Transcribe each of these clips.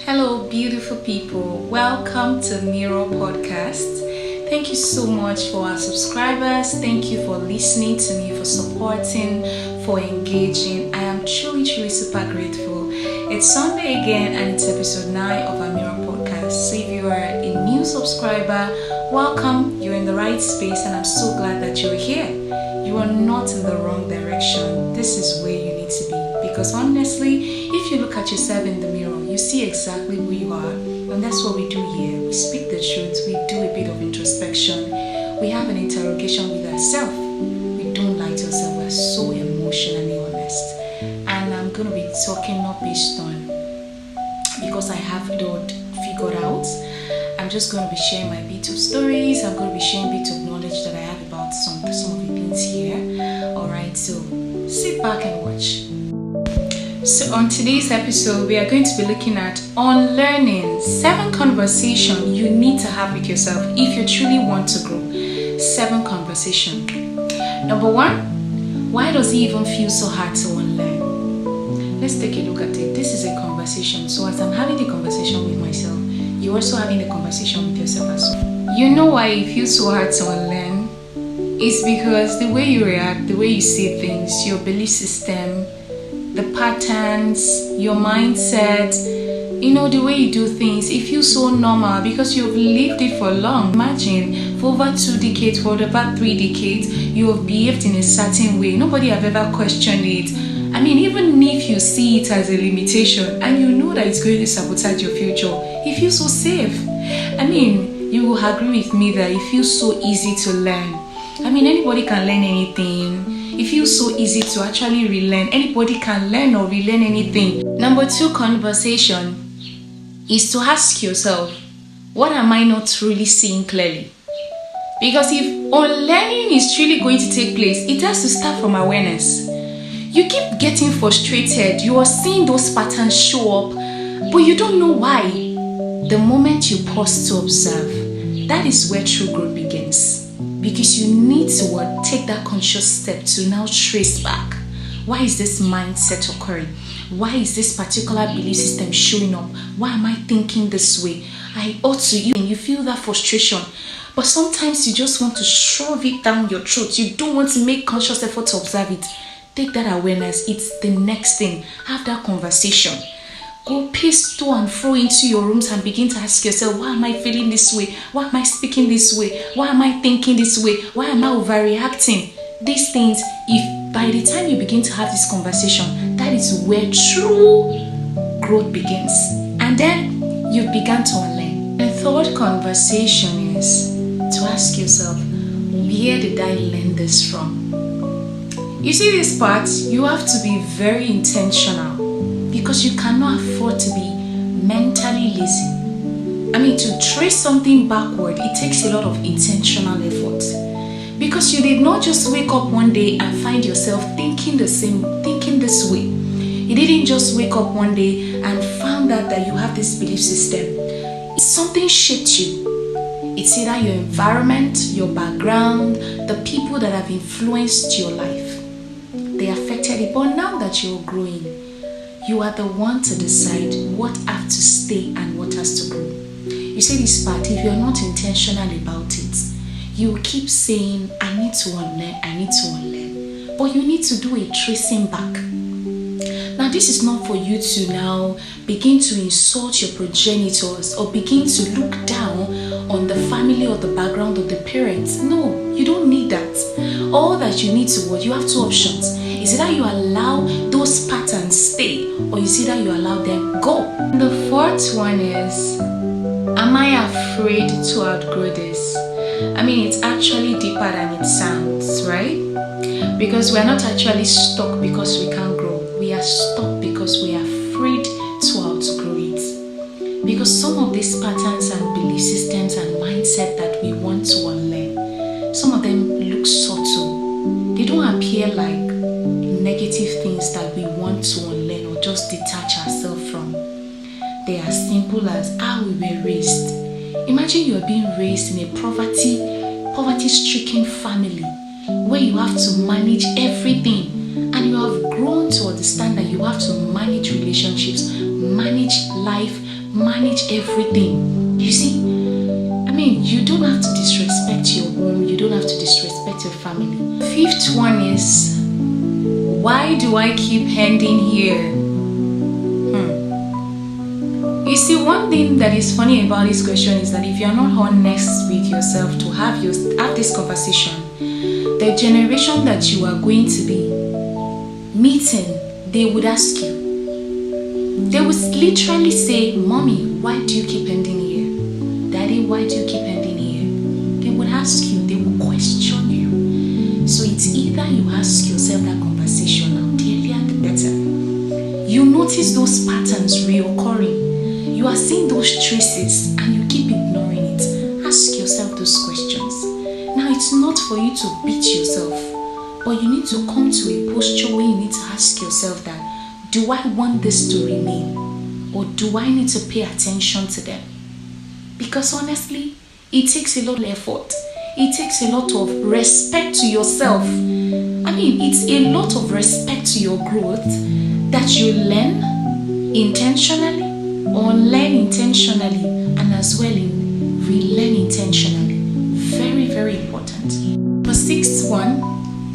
Hello, beautiful people. Welcome to Mirror Podcast. Thank you so much for our subscribers. Thank you for listening to me, for supporting, for engaging. I am truly super grateful. It's Sunday again and it's episode 9 of our Mirror Podcast. So if you are a new subscriber, welcome. You're in the right space and I'm so glad that you're here. You are not in the wrong direction. This is where you need to be. Because honestly, if you look at yourself in the mirror, you see exactly who you are. And that's what we do here. We speak the truth. We do a bit of introspection. We have an interrogation with ourselves. We don't lie to ourselves. We're so emotionally honest. And I'm going to be talking not based on because I have it all figured out. I'm just going to be sharing my bit of stories. I'm going to be sharing a bit of knowledge that I have about some of the things here. Alright, so sit back and watch. So on today's episode, we are going to be looking at unlearning 7 conversations you need to have with yourself if you truly want to grow. 7 conversations. Number 1, why does it even feel so hard to unlearn? Let's take a look at it. This is a conversation. So as I'm having the conversation with myself, you're also having a conversation with yourself as well. You know why it feels so hard to unlearn? It's because the way you react, the way you see things, your belief system, the patterns, your mindset, the way you do things, it feels so normal because you've lived it for long. Imagine, for over 2 decades, for about 3 decades, you have behaved in a certain way. Nobody have ever questioned it. I mean, even if you see it as a limitation and you know that it's going to sabotage your future, it feels so safe. I mean, you will agree with me that it feels so easy to learn. I mean, anybody can learn anything. It feels so easy to actually relearn. Anybody can learn or relearn anything. Number 2 conversation is to ask yourself, what am I not really seeing clearly? Because if unlearning is truly going to take place, it has to start from awareness. You keep getting frustrated. You are seeing those patterns show up, but you don't know why. The moment you pause to observe, that is where true growth begins. Because you need to take that conscious step to now trace back. Why is this mindset occurring? Why is this particular belief system showing up? Why am I thinking this way? I ought to. You feel that frustration. But sometimes you just want to shove it down your throat. You don't want to make conscious effort to observe it. Take that awareness. It's the next thing. Have that conversation. Go pace to and fro into your rooms and begin to ask yourself, why am I feeling this way? Why am I speaking this way? Why am I thinking this way? Why am I overreacting? These things, if by the time you begin to have this conversation, that is where true growth begins. And then you've begun to unlearn. The 3rd conversation is to ask yourself, where did I learn this from? You see this part, you have to be very intentional. Because you cannot afford to be mentally lazy. I mean, to trace something backward, it takes a lot of intentional effort. Because you did not just wake up one day and find yourself thinking this way. You didn't just wake up one day and found out that you have this belief system. Something shaped you. It's either your environment, your background, the people that have influenced your life. They affected it, but now that you're growing, you are the one to decide what has to stay and what has to go. You see this part, if you're not intentional about it, you will keep saying, I need to unlearn. But you need to do a tracing back. Now, this is not for you to now begin to insult your progenitors or begin to look down on the family or the background of the parents. No, you don't need that. All that you need to you have 2 options. Is either you allow those patterns stay or is either you allow them go. The 4th one is, am I afraid to outgrow this? I mean, it's actually deeper than it sounds, right? Because we're not actually stuck because we can't grow. We are stuck because we are afraid to outgrow it. Because some of these patterns and belief systems and mindset that we want to unlearn, some of them look subtle. They don't appear like negative things that we want to unlearn or just detach ourselves from. They are simple as how we were raised. Imagine you are being raised in a poverty-stricken family where you have to manage everything and you have grown to understand that you have to manage relationships manage life, manage everything. You see, you don't have to disrespect your home, you don't have to disrespect your family. Fifth one is, why do I keep ending here? You see, one thing that is funny about this question is that if you're not honest with yourself to have this conversation, the generation that you are going to be meeting, they would ask you. They would literally say, Mommy, why do you keep ending here? Daddy, why do you keep ending here? They would ask you, they would question you. So it's either you ask yourself that conversation now, the earlier the better. You notice those patterns reoccurring. You are seeing those traces and you keep ignoring it. Ask yourself those questions. Now, it's not for you to beat yourself, but you need to come to a posture where you need to ask yourself that, do I want this to remain? Or do I need to pay attention to them? Because honestly, it takes a lot of effort. It takes a lot of respect to yourself. It's a lot of respect to your growth that you learn intentionally, or learn intentionally, and as well in relearn intentionally. Very, very important. The sixth one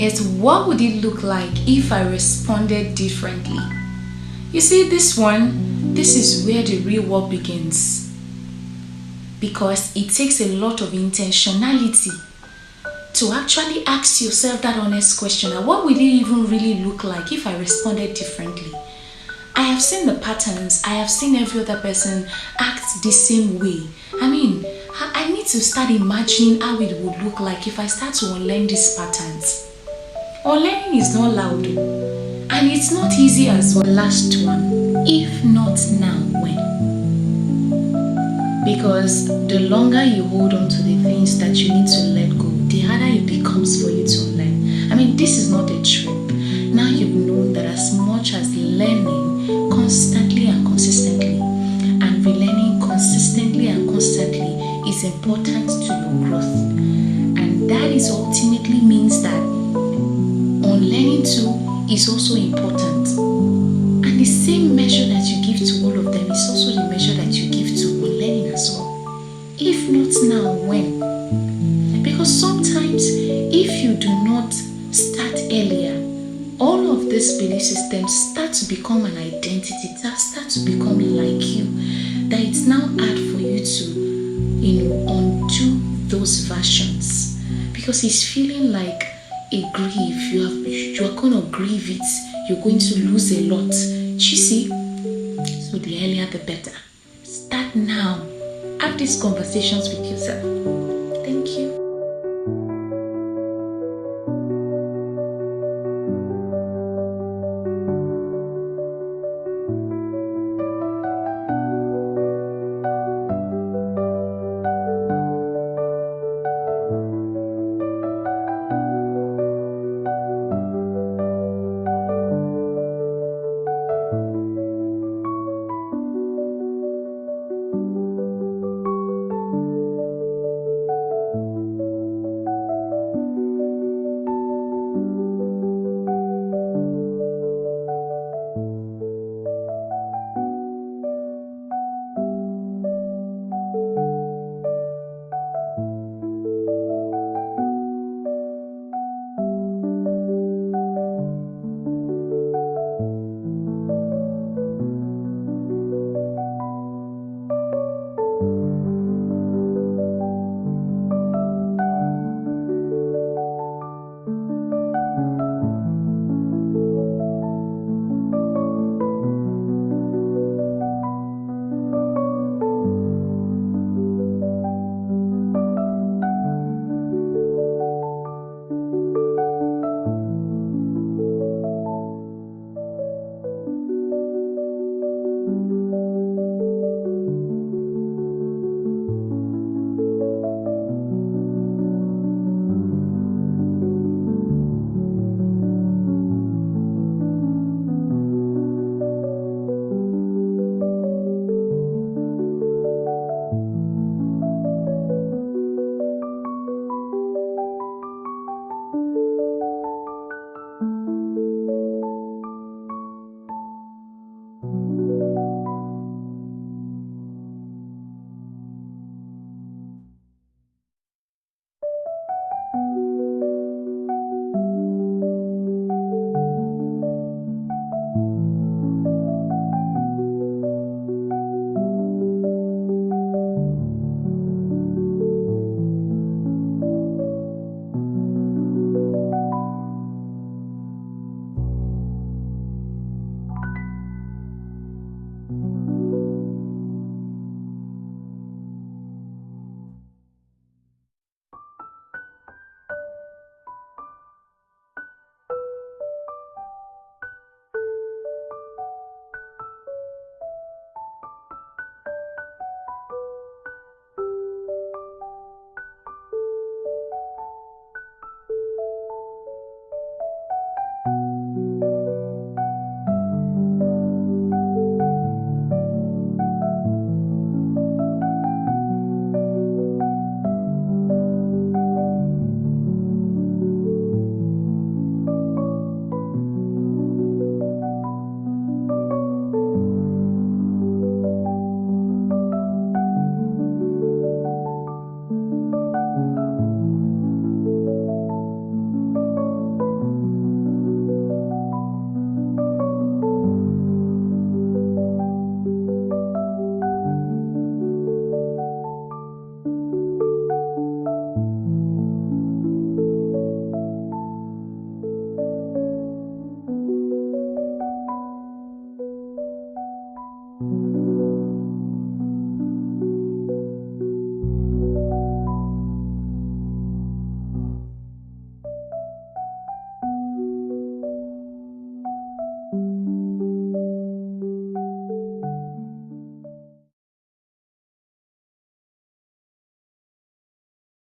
is, what would it look like if I responded differently? You see, this is where the real work begins, because it takes a lot of intentionality to actually ask yourself that honest question. What would it even really look like if I responded differently? I have seen the patterns. I have seen every other person act the same way. I need to start imagining how it would look like if I start to unlearn these patterns. Unlearning is not loud, and it's not easy as well. Last one, if not now, when? Because the longer you hold on to the things that you need to let go, the harder it becomes for you to learn. This is not a trip. Now you've known that as much as learning constantly and consistently, and relearning consistently and constantly is important to your growth. And that is ultimately means that unlearning too is also important. And the same measure that you give to all of them is also the measure that you give to unlearning as well. If not now, when? Because sometimes if you do not start earlier, all of these belief systems start to become an identity, start to become like you, that it's now hard for you to, undo those versions, because it's feeling like a grief. You are going to grieve it. You're going to lose a lot. You see? So the earlier the better. Start now. Have these conversations with yourself.